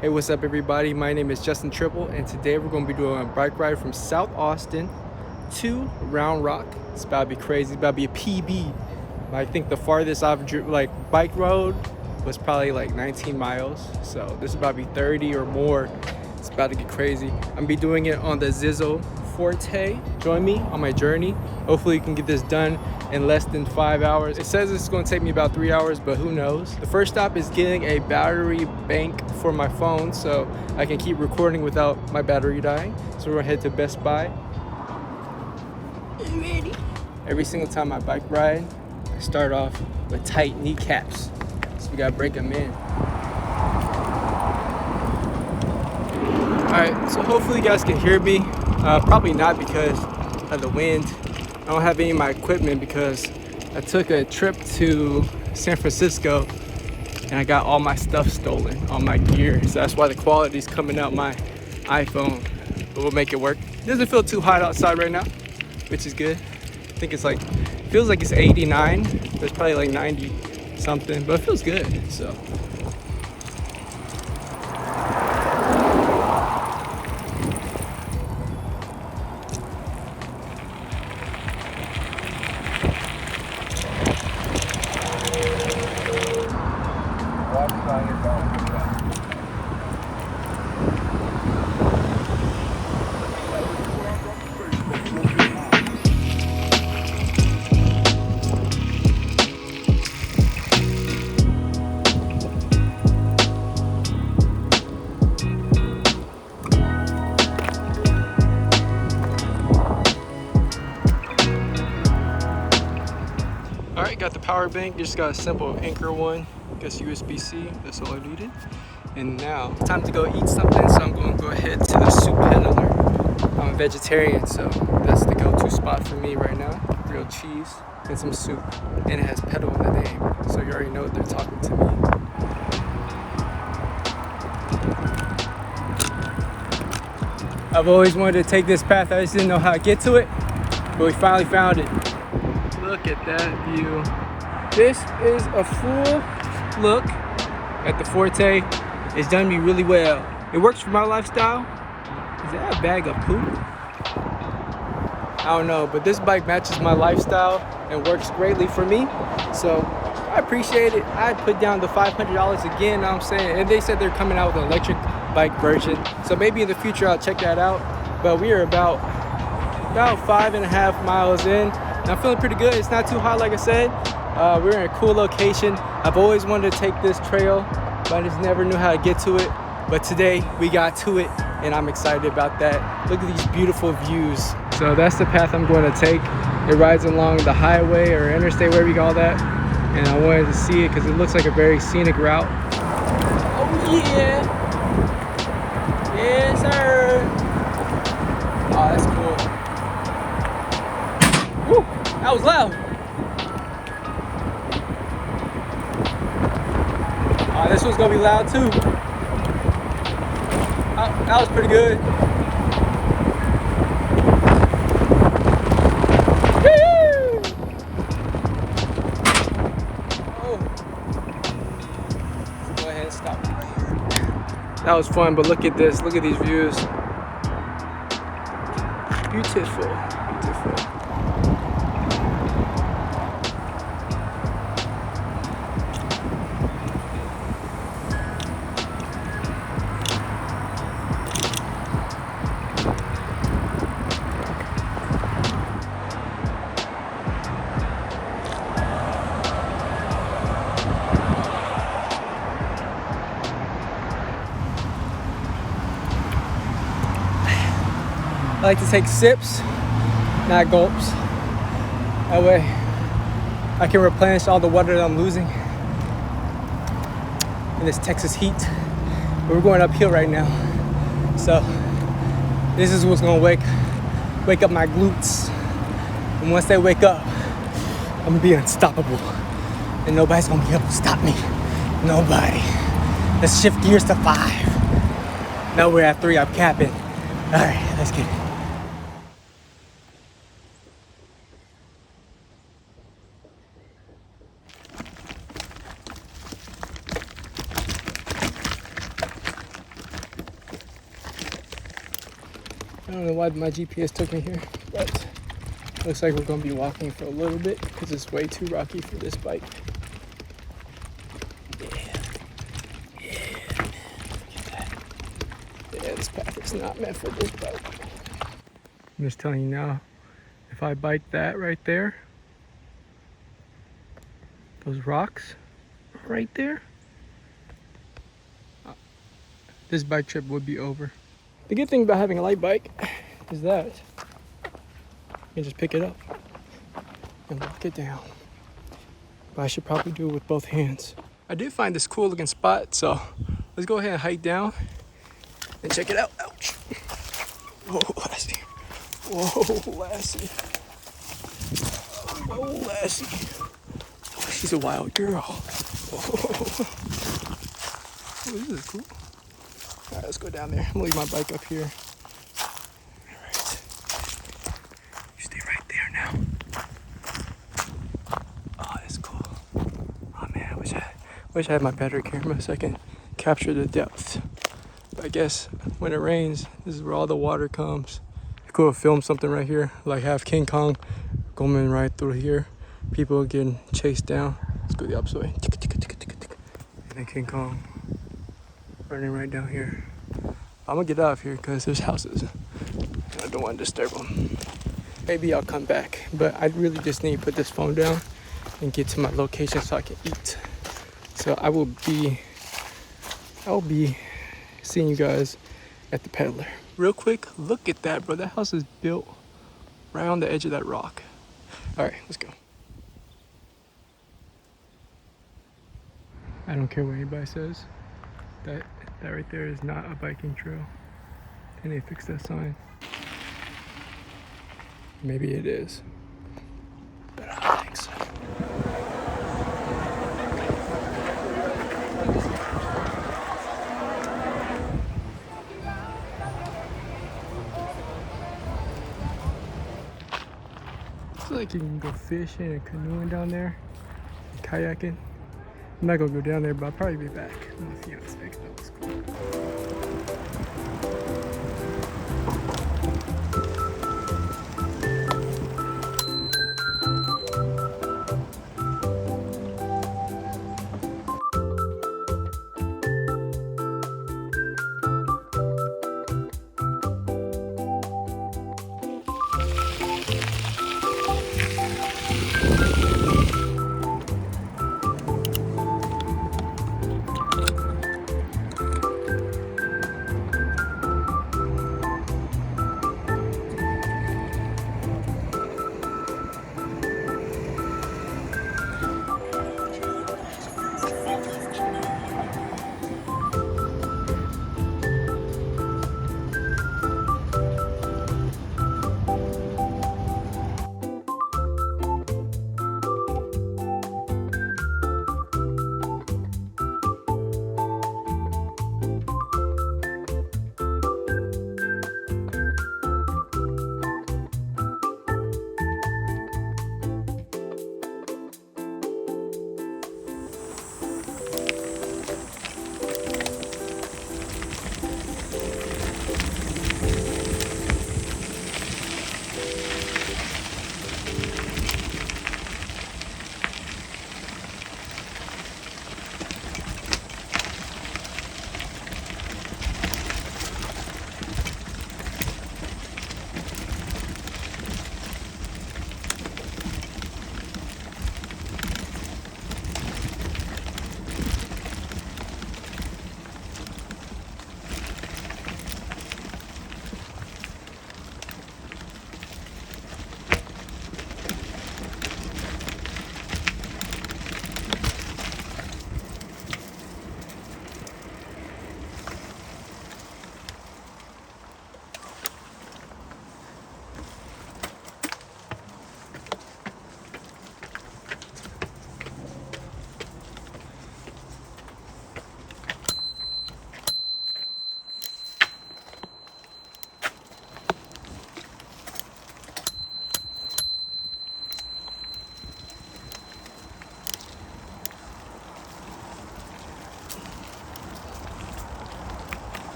Hey, what's up everybody? My name is Justin Triple and today we're going to be doing a bike ride from South Austin to Round Rock. It's about to be crazy. It's about to be a PB. I think the farthest I've bike rode was probably like 19 miles. So this is about to be 30 or more. It's about to get crazy. I'm going to be doing it on the Zizzo Forte. Join me on my journey. Hopefully you can get this done in less than 5 hours. It says it's going to take me about 3 hours, but who knows? The first stop is getting a battery bank for my phone so I can keep recording without my battery dying. So we're gonna head to Best Buy. I'm ready. Every single time I bike ride, I start off with tight kneecaps. So we gotta break them in. All right, so hopefully you guys can hear me. Probably not because of the wind. I don't have any of my equipment because I took a trip to San Francisco and I got all my stuff stolen, all my gear. So that's why the quality's coming out my iPhone, but we'll make it work. It doesn't feel too hot outside right now, which is good. I think it's like, feels like it's 89, but it's probably like 90 something, but it feels good, so. All right, got the power bank. Just got a simple Anchor one. Guess USB-C. That's all I needed. And now, time to go eat something. So I'm going to go ahead to the soup peddler. I'm a vegetarian, so that's the go-to spot for me right now. Grilled cheese and some soup, and it has pedal in the name, so you already know they're talking to me. I've always wanted to take this path. I just didn't know how to get to it, but we finally found it. Look at that view. This is a full look at the Forte. It's done me really well. It works for my lifestyle. Is that a bag of poop? I don't know, but this bike matches my lifestyle and works greatly for me. So I appreciate it. I put down the $500 again, know what I'm saying? And they said they're coming out with an electric bike version. So maybe in the future I'll check that out. But we are about 5.5 miles in. And I'm feeling pretty good. It's not too hot, like I said. We're in a cool location. I've always wanted to take this trail, but I just never knew how to get to it. But today we got to it, and I'm excited about that. Look at these beautiful views. So that's the path I'm going to take. It rides along the highway or interstate, whatever you call that. And I wanted to see it because it looks like a very scenic route. Oh yeah. Yes, sir. Oh, that's cool. Woo, that was loud. Oh, this one's gonna be loud too. Oh, that was pretty good. Woo! Oh. Let's go ahead and stop right here. That was fun, but look at this. Look at these views. Beautiful, beautiful. I like to take sips, not gulps. That way I can replenish all the water that I'm losing in this Texas heat. But we're going uphill right now. So this is what's gonna wake up my glutes. And once they wake up, I'm gonna be unstoppable. And nobody's gonna be able to stop me. Nobody. Let's shift gears to 5. Now we're at 3, I'm capping. All right, let's get it. I don't know why my GPS took me here, but looks like we're gonna be walking for a little bit because it's way too rocky for this bike. Yeah, this path is not meant for this bike. I'm just telling you now, if I bike that right there, those rocks right there, this bike trip would be over. The good thing about having a light bike is that you can just pick it up and walk it down. But I should probably do it with both hands. I did find this cool looking spot, so let's go ahead and hike down and check it out. Ouch. Whoa, Lassie. Whoa, Lassie. Whoa, Lassie. Oh, she's a wild girl. Whoa. Oh, this is cool. All right, let's go down there. I'm gonna leave my bike up here. All right. You stay right there now. Oh, that's cool. Oh man, I wish I had my battery camera so I can capture the depth. But I guess when it rains, this is where all the water comes. It's cool to film something right here, like have King Kong going right through here. People getting chased down. Let's go the opposite way. And then King Kong running right down here. I'm gonna get out of here because there's houses. I don't want to disturb them. Maybe I'll come back, but I really just need to put this phone down and get to my location so I can eat. So I'll be seeing you guys at the peddler. Real quick, look at that, bro. That house is built right on the edge of that rock. All right, let's go. I don't care what anybody says. That right there is not a biking trail. And they fixed that sign. Maybe it is, but I don't think so. Looks like you can go fishing and canoeing down there, and kayaking. I'm not gonna go down there, but I'll probably be back. My fiance thinks that was cool.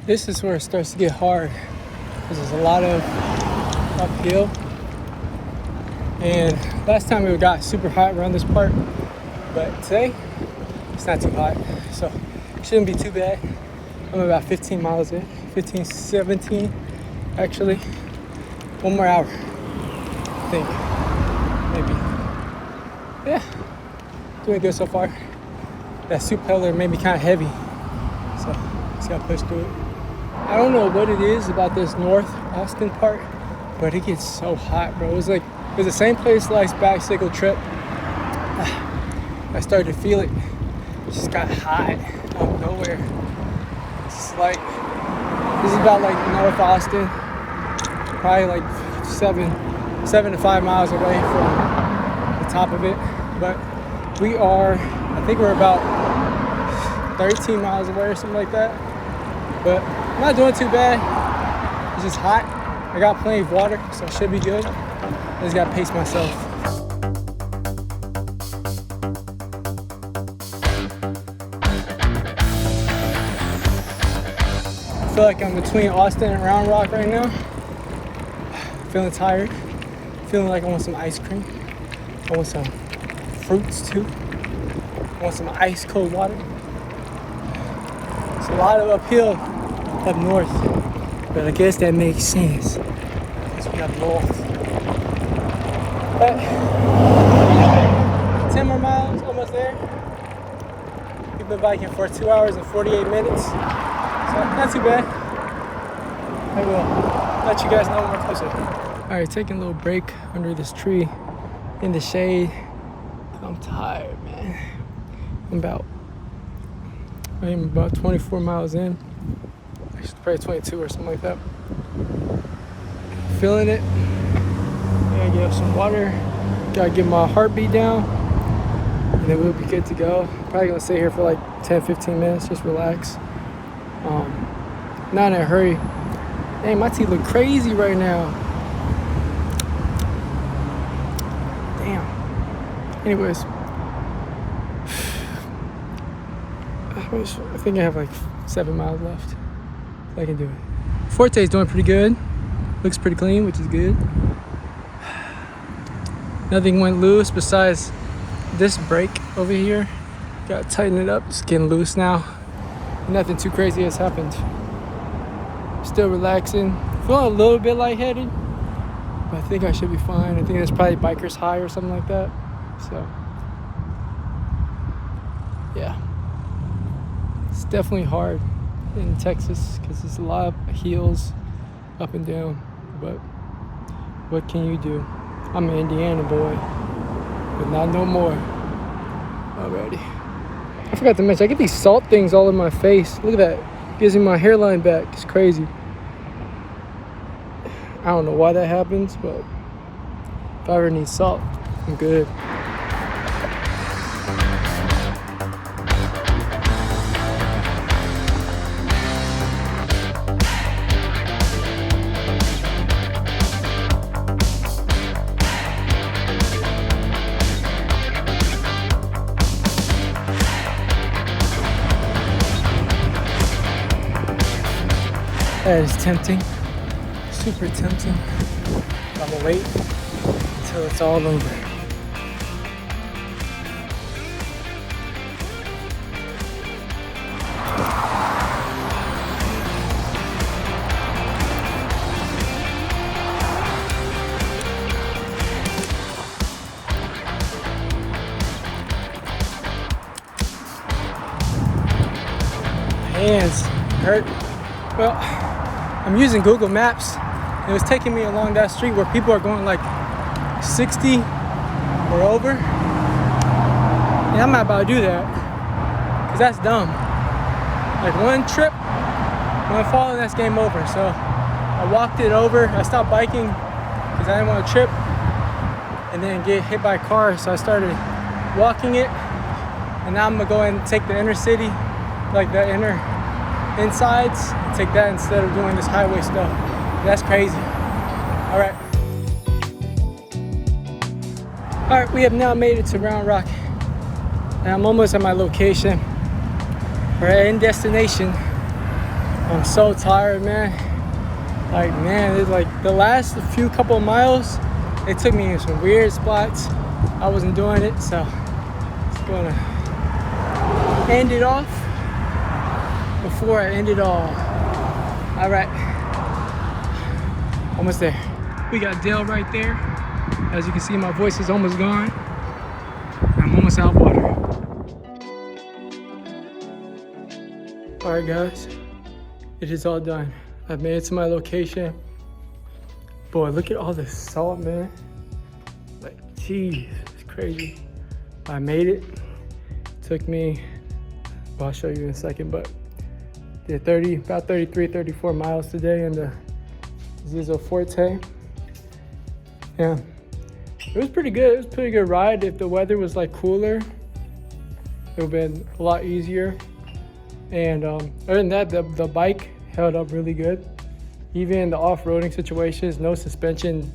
This is where it starts to get hard because there's a lot of uphill. And last time it got super hot around this part, but today it's not too hot, so it shouldn't be too bad. I'm about 15 miles in, 15, 17 actually. One more hour, I think, maybe. Yeah, doing good so far. That soup peddler made me kind of heavy, so just gotta push through it. I don't know what it is about this North Austin part, but it gets so hot, bro. It was the same place last bicycle trip. I started to feel it. It just got hot out of nowhere. It's like, this is about like North Austin, probably like 7 to 5 miles away from the top of it. But we are, I think we're about 13 miles away or something like that. But I'm not doing too bad. It's just hot. I got plenty of water, so I should be good. I just gotta pace myself. I feel like I'm between Austin and Round Rock right now. Feeling tired. Feeling like I want some ice cream. I want some fruits too. I want some ice cold water. It's a lot of uphill up north, but I guess that makes sense because we up north. But 10 more miles, almost there. We've been biking for 2 hours and 48 minutes, so not too bad. I will let you guys know when we're closer. All right, taking a little break under this tree in the shade. I'm tired, man. I am about 24 miles in. Actually, probably 22 or something like that. Feeling it. Gotta get some water. Gotta get my heartbeat down. And then we'll be good to go. Probably gonna stay here for like 10-15 minutes, just relax. Not in a hurry. Dang, my teeth look crazy right now. Damn. Anyways. I think I have like 7 miles left. I can do it. Forte is doing pretty good. Looks pretty clean, which is good. Nothing went loose besides this brake over here. Gotta tighten it up. It's getting loose now. Nothing too crazy has happened. Still relaxing. Feeling a little bit lightheaded, but I think I should be fine. I think that's probably biker's high or something like that. So, yeah. It's definitely hard in Texas because there's a lot of hills up and down, but what can you do? I'm an Indiana boy, but not no more. Alrighty. I forgot to mention, I get these salt things all in my face. Look at that. Gives me my hairline back. It's crazy. I don't know why that happens, but if I ever need salt, I'm good. That is tempting, super tempting. I'm gonna wait until it's all over. Hands hurt. Well, I'm using Google Maps. It was taking me along that street where people are going like 60 or over. And I'm not about to do that, because that's dumb. Like one trip, when I fall, that's game over. So I walked it over. I stopped biking because I didn't want to trip and then get hit by a car. So I started walking it. And now I'm gonna go and take the inner city, like the inner insides, and take that instead of doing this highway stuff. That's crazy. All right, we have now made it to Round Rock, and I'm almost at my location. We're in destination. I'm so tired, man. Like, man, it's like the last few couple of miles, it took me in some weird spots. I wasn't doing it, so it's gonna end it off before I end it all. All right, almost there. We got Dale right there. As you can see, my voice is almost gone. I'm almost out of water. All right, guys, it is all done. I've made it to my location. Boy, look at all this salt, man. Like, geez, it's crazy. I made it. Took me, well, I'll show you in a second, but did about 33, 34 miles today in the Zizzo Forte. Yeah, it was pretty good. It was a pretty good ride. If the weather was like cooler, it would have been a lot easier. And other than that, the bike held up really good. Even in the off-roading situations, no suspension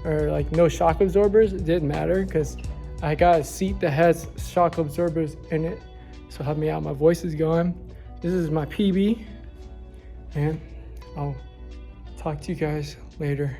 or like no shock absorbers, it didn't matter because I got a seat that has shock absorbers in it. So help me out, my voice is going. This is my PB, and I'll talk to you guys later.